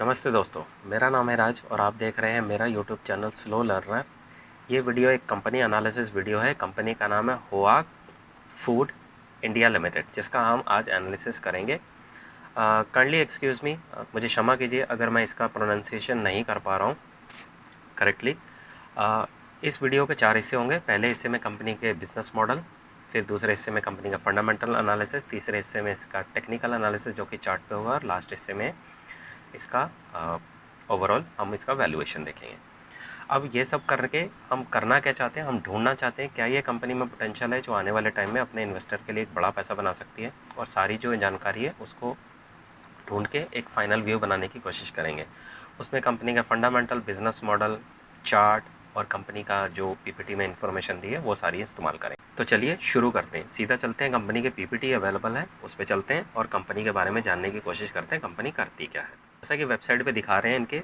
नमस्ते दोस्तों, मेरा नाम है राज और आप देख रहे हैं मेरा यूट्यूब चैनल स्लो लर्नर। ये वीडियो एक कंपनी एनालिसिस वीडियो है। कंपनी का नाम है होआक फूड इंडिया लिमिटेड, जिसका हम आज एनालिसिस करेंगे। काइंडली एक्सक्यूज़ मी, मुझे क्षमा कीजिए अगर मैं इसका प्रोनाउंसिएशन नहीं कर पा रहा हूँ करेक्टली। इस वीडियो के 4 हिस्से होंगे। पहले हिस्से में कंपनी के बिजनेस मॉडल, फिर दूसरे हिस्से में कंपनी का फंडामेंटल एनालिसिस, तीसरे हिस्से में इसका टेक्निकल एनालिसिस जो कि चार्ट पे होगा, और लास्ट हिस्से में इसका ओवरऑल हम इसका वैल्यूएशन देखेंगे। अब ये सब करके हम करना क्या चाहते हैं, हम ढूंढना चाहते हैं क्या ये कंपनी में पोटेंशियल है जो आने वाले टाइम में अपने इन्वेस्टर के लिए एक बड़ा पैसा बना सकती है, और सारी जो जानकारी है उसको ढूंढ के एक फाइनल व्यू बनाने की कोशिश करेंगे। उसमें कंपनी का फंडामेंटल, बिजनेस मॉडल, चार्ट और कंपनी का जो पीपीटी में इंफॉर्मेशन दी है वो सारी इस्तेमाल करें। तो चलिए शुरू करते हैं, सीधा चलते हैं। कंपनी के पीपीटी अवेलेबल है, उस पर चलते हैं और कंपनी के बारे में जानने की कोशिश करते हैं कंपनी करती क्या है। जैसा कि वेबसाइट पे दिखा रहे हैं इनके,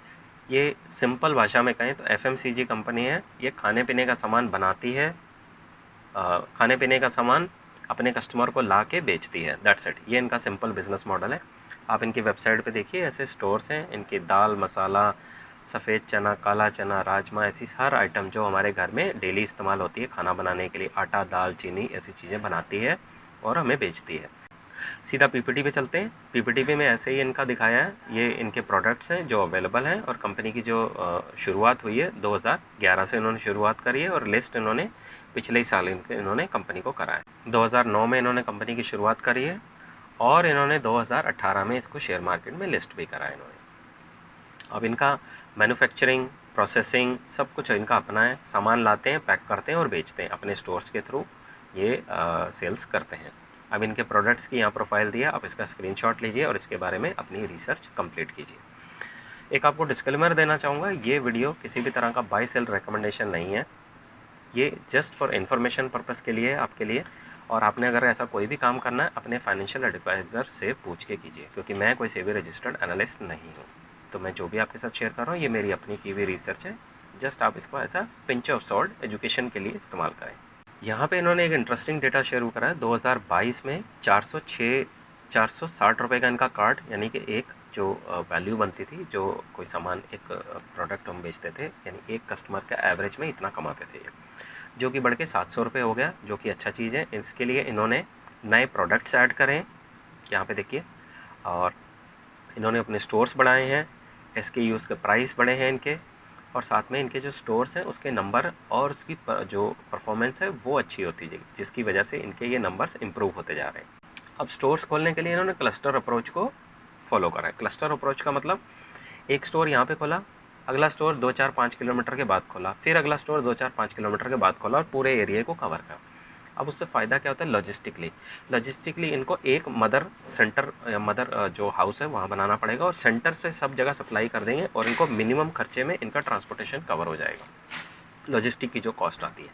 ये सिंपल भाषा में कहें तो एफएमसीजी कंपनी है। ये खाने पीने का सामान बनाती है, खाने पीने का सामान अपने कस्टमर को ला के बेचती है, दैट्स इट। ये इनका सिंपल बिजनेस मॉडल है। आप इनकी वेबसाइट पे देखिए, ऐसे स्टोर्स हैं इनकी। दाल, मसाला, सफ़ेद चना, काला चना, राजमा, ऐसी हर आइटम जो हमारे घर में डेली इस्तेमाल होती है खाना बनाने के लिए, आटा, दाल, चीनी, ऐसी चीज़ें बनाती है और हमें बेचती है। सीधा पीपीटी पे चलते हैं। पीपीटी में ऐसे ही इनका दिखाया है, ये इनके प्रोडक्ट्स हैं जो अवेलेबल हैं, और कंपनी की जो शुरुआत हुई है 2011 से इन्होंने शुरुआत करी है, और लिस्ट इन्होंने पिछले ही साल इन्होंने कंपनी को करा है। 2009 में इन्होंने कंपनी की शुरुआत करी है, और इन्होंने 2018 में इसको शेयर मार्केट में लिस्ट भी करा है इन्होंने। अब इनका मैन्युफैक्चरिंग, प्रोसेसिंग सब कुछ इनका अपना है। सामान लाते हैं, पैक करते हैं और बेचते हैं अपने स्टोर्स के थ्रू, ये सेल्स करते हैं। अब इनके प्रोडक्ट्स की यहाँ प्रोफाइल दिया, आप इसका स्क्रीनशॉट लीजिए और इसके बारे में अपनी रिसर्च कंप्लीट कीजिए। एक आपको डिस्क्लेमर देना चाहूँगा, ये वीडियो किसी भी तरह का बाय सेल रिकमेंडेशन नहीं है, ये जस्ट फॉर इन्फॉर्मेशन पर्पज़ के लिए आपके लिए। और आपने अगर ऐसा कोई भी काम करना है अपने फाइनेंशियल एडवाइज़र से पूछ के कीजिए, क्योंकि मैं कोई सेबी रजिस्टर्ड एनालिस्ट नहीं हूँ। तो मैं जो भी आपके साथ शेयर कर रहा हूँ ये मेरी अपनी की हुई रिसर्च है। जस्ट आप इसको ऐसा पिंच ऑफ सॉल्ट एजुकेशन के लिए इस्तेमाल करें। यहाँ पे इन्होंने एक इंटरेस्टिंग डेटा शेयर करा है। 2022 में 460 रुपये का इनका कार्ड, यानी कि एक जो वैल्यू बनती थी, जो कोई सामान, एक प्रोडक्ट हम बेचते थे, यानी एक कस्टमर का एवरेज में इतना कमाते थे ये, जो कि बढ़ के 700 रुपये हो गया, जो कि अच्छा चीज़ है। इसके लिए इन्होंने नए प्रोडक्ट्स ऐड करें, यहाँ पे देखिए, और इन्होंने अपने स्टोर्स बढ़ाए हैं, एसकेयूज़ के प्राइस बढ़े हैं इनके, और साथ में इनके जो स्टोर्स हैं उसके नंबर और उसकी जो परफॉर्मेंस है वो अच्छी होती है, जिसकी वजह से इनके ये नंबर्स इंप्रूव होते जा रहे हैं। अब स्टोर्स खोलने के लिए इन्होंने क्लस्टर अप्रोच को फॉलो करा है। क्लस्टर अप्रोच का मतलब, एक स्टोर यहाँ पे खोला, अगला स्टोर 2-4-5 किलोमीटर के बाद खोला, फिर अगला स्टोर 2-4-5 किलोमीटर के बाद खोला, और पूरे एरिया को कवर करा। अब उससे फ़ायदा क्या होता है, लॉजिस्टिकली इनको एक मदर सेंटर या मदर जो हाउस है वहाँ बनाना पड़ेगा, और सेंटर से सब जगह सप्लाई कर देंगे, और इनको मिनिमम खर्चे में इनका ट्रांसपोर्टेशन कवर हो जाएगा, लॉजिस्टिक की जो कॉस्ट आती है।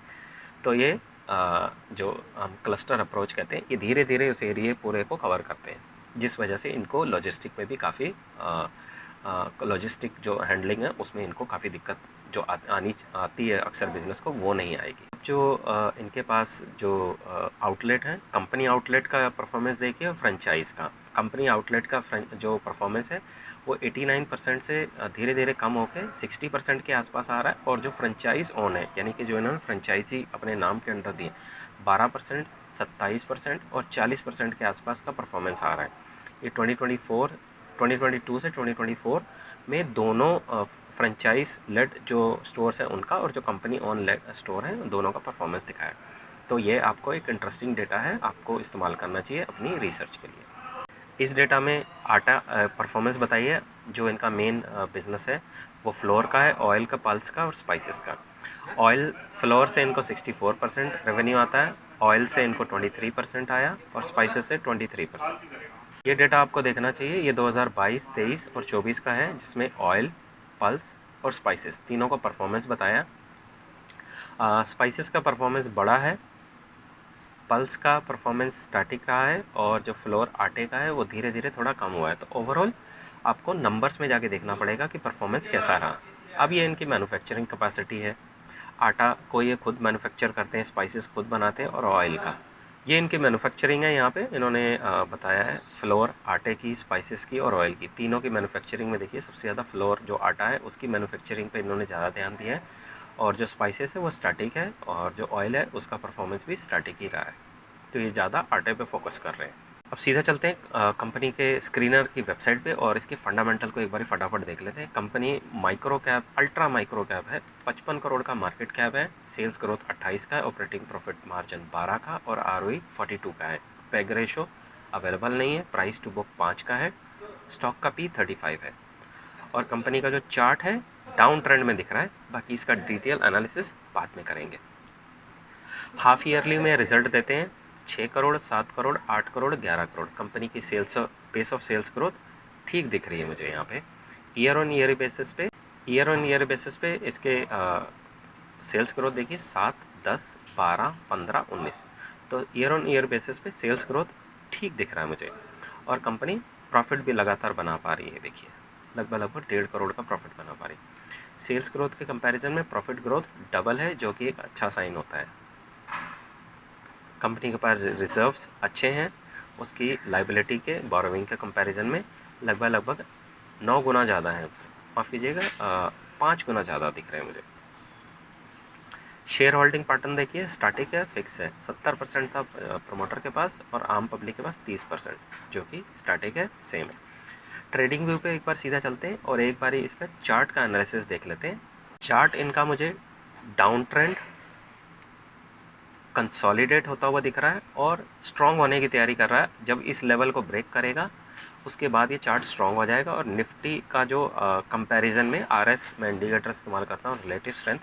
तो ये जो हम क्लस्टर अप्रोच कहते हैं, ये धीरे धीरे उस एरिए पूरे को कवर करते हैं, जिस वजह से इनको लॉजिस्टिक में भी काफ़ी लॉजिस्टिक जो हैंडलिंग है उसमें इनको काफ़ी दिक्कत जो आती है अक्सर बिजनेस को, वो नहीं आएगी। जो इनके पास जो आउटलेट है, कंपनी आउटलेट का परफॉर्मेंस देखिए और फ्रेंचाइज़ का। कंपनी आउटलेट का जो परफॉर्मेंस है वो 89% से धीरे धीरे कम होकर 60% के आसपास आ रहा है, और जो फ्रेंचाइज ओन है, यानी कि जो इन्होंने फ्रेंचाइजी अपने नाम के अंडर दिए, 12%, 27% और 40% के आसपास का परफॉर्मेंस आ रहा है। ये 2022 से 2024 में दोनों फ्रेंचाइज लेड जो स्टोर्स हैं उनका, और जो कंपनी ऑन लेड स्टोर हैं, दोनों का परफॉर्मेंस दिखाया। तो ये आपको एक इंटरेस्टिंग डेटा है, आपको इस्तेमाल करना चाहिए अपनी रिसर्च के लिए। इस डेटा में आटा परफॉर्मेंस बताइए। जो इनका मेन बिजनेस है वो फ्लोर का है, ऑयल का, पल्स का और स्पाइसेस का। ऑयल फ्लोर से इनको 64% रेवेन्यू आता है, ऑयल से इनको 23% आया, और स्पाइसेस से 23%। ये डेटा आपको देखना चाहिए, ये 2022, 23 और 24 का है, जिसमें ऑयल, पल्स और स्पाइसेस तीनों का परफॉर्मेंस बताया। स्पाइसेस का परफॉर्मेंस बड़ा है, पल्स का परफॉर्मेंस स्टैटिक रहा है, और जो फ्लोर आटे का है वो धीरे धीरे थोड़ा कम हुआ है। तो ओवरऑल आपको नंबर्स में जाके देखना पड़ेगा कि परफॉर्मेंस कैसा रहा। अब ये इनकी मैन्युफैक्चरिंग कैपेसिटी है। आटा को ये खुद मैन्युफैक्चर करते हैं, स्पाइसेस खुद बनाते हैं, और ऑयल का ये इनकी मैन्युफैक्चरिंग है। यहाँ पे इन्होंने बताया है फ्लोर, आटे की, स्पाइसेस की और ऑयल की, तीनों की मैन्युफैक्चरिंग में देखिए सबसे ज़्यादा फ्लोर जो आटा है उसकी मैन्युफैक्चरिंग पे इन्होंने ज़्यादा ध्यान दिया है, और जो स्पाइसेस है वो स्टैटिक है, और जो ऑयल है उसका परफॉर्मेंस भी स्टैटिक ही रहा है। तो ये ज़्यादा आटे पे फोकस कर रहे हैं। अब सीधा चलते हैं कंपनी के स्क्रीनर की वेबसाइट पे और इसके फंडामेंटल को एक बार फटाफट देख लेते हैं। Company micro cap, ultra micro cap है, 55 करोड़ का मार्केट कैप है, सेल्स ग्रोथ 28 का है, ऑपरेटिंग प्रॉफिट मार्जिन 12 का और आरओई 42 का है। पैग रेशो अवेलेबल नहीं है, प्राइस टू बुक 5 का है, स्टॉक का पी 35 है, और कंपनी का जो चार्ट है डाउन ट्रेंड में दिख रहा है। बाकी इसका डिटेल एनालिसिस बाद में करेंगे। हाफ ईयरली में रिजल्ट देते हैं, 6 करोड़, 7 करोड़, 8 करोड़, 11 करोड़। कंपनी की sales, pace of sales growth ठीक दिख रही है मुझे यहाँ पे। ईयर ऑन ईयर बेसिस पे इसके सेल्स ग्रोथ देखिए 7, 10, 12, 15, 19। तो ईयर ऑन ईयर बेसिस पे सेल्स ग्रोथ ठीक दिख रहा है मुझे, और कंपनी प्रॉफिट भी लगातार बना पा रही है। देखिए लगभग 1.5 करोड़ का प्रॉफिट बना पा रही है। सेल्स ग्रोथ के कंपैरिजन में प्रॉफिट ग्रोथ डबल है, जो कि एक अच्छा साइन होता है। कंपनी के पास रिजर्व्स अच्छे हैं, उसकी लाइबिलिटी के बोरोइंग के कंपैरिजन में लगभग 9 गुना ज़्यादा है उससे, माफ़ कीजिएगा 5 गुना ज़्यादा दिख रहे हैं मुझे। शेयर होल्डिंग पैटर्न देखिए स्टैटिक है, फिक्स है। 70% था प्रमोटर के पास और आम पब्लिक के पास 30%, जो कि स्टैटिक है, सेम है। ट्रेडिंग व्यू पे एक बार सीधा चलते हैं और एक बार इसका चार्ट का एनालिसिस देख लेते हैं। चार्ट इनका मुझे डाउन ट्रेंड कंसोलिडेट होता हुआ दिख रहा है और स्ट्रॉन्ग होने की तैयारी कर रहा है। जब इस लेवल को ब्रेक करेगा उसके बाद ये चार्ट स्ट्रॉन्ग हो जाएगा, और निफ्टी का जो कंपैरिजन में आरएस मैं इंडिकेटर इस्तेमाल करता हूँ, रिलेटिव स्ट्रेंथ,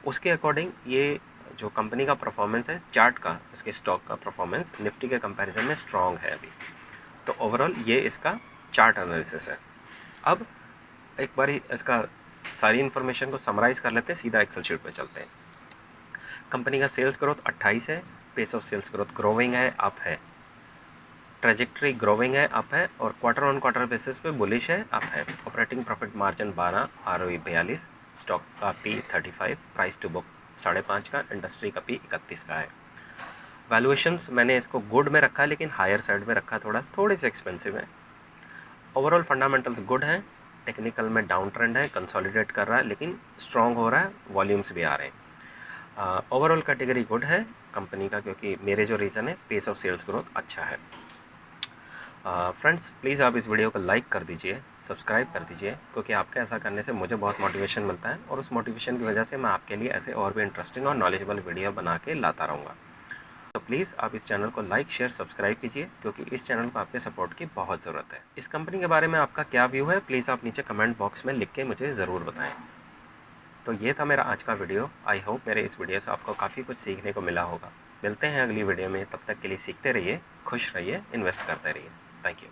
उसके अकॉर्डिंग ये जो कंपनी का परफॉर्मेंस है चार्ट का, इसके स्टॉक का परफॉर्मेंस निफ्टी के कंपैरिजन में स्ट्रॉन्ग है अभी। तो ओवरऑल ये इसका चार्ट एनालिसिस है। अब एक बार इसका सारी इन्फॉर्मेशन को समराइज़ कर लेते हैं, सीधा एक्सेल शीट पे चलते हैं। कंपनी का सेल्स ग्रोथ 28 है, pace of sales growth growing है, अप है, ट्रेजेक्ट्री ग्रोविंग है, अप है, और क्वार्टर ऑन क्वार्टर बेसिस पे बुलिश है, अप है। Operating profit margin 12, ROE 42, stock का पी 35, प्राइस टू बुक 5.5 का, इंडस्ट्री का पी 31 का है। वैल्यूएशंस मैंने इसको गुड में रखा है, लेकिन हायर साइड में रखा, थोड़े से एक्सपेंसिव है। ओवरऑल फंडामेंटल्स गुड हैं, टेक्निकल में डाउन ट्रेंड है, कंसोलिडेट कर रहा है लेकिन स्ट्रॉन्ग हो रहा है, वॉल्यूम्स भी आ रहे हैं। ओवरऑल कैटेगरी गुड है कंपनी का, क्योंकि मेरे जो रीज़न है पेस ऑफ सेल्स ग्रोथ अच्छा है। फ्रेंड्स प्लीज़ आप इस वीडियो को लाइक कर दीजिए, सब्सक्राइब कर दीजिए, क्योंकि आपके ऐसा करने से मुझे बहुत मोटिवेशन मिलता है, और उस मोटिवेशन की वजह से मैं आपके लिए ऐसे और भी इंटरेस्टिंग और नॉलेजेबल वीडियो बना के लाता रहूँगा। तो प्लीज़ आप इस चैनल को लाइक, शेयर, सब्सक्राइब कीजिए, क्योंकि इस चैनल को आपके सपोर्ट की बहुत ज़रूरत है। इस कंपनी के बारे में आपका क्या व्यू है, प्लीज़ आप नीचे कमेंट बॉक्स में लिख के मुझे ज़रूर बताएं। तो ये था मेरा आज का वीडियो। आई होप मेरे इस वीडियो से आपको काफ़ी कुछ सीखने को मिला होगा। मिलते हैं अगली वीडियो में, तब तक के लिए सीखते रहिए, खुश रहिए, इन्वेस्ट करते रहिए। Thank you.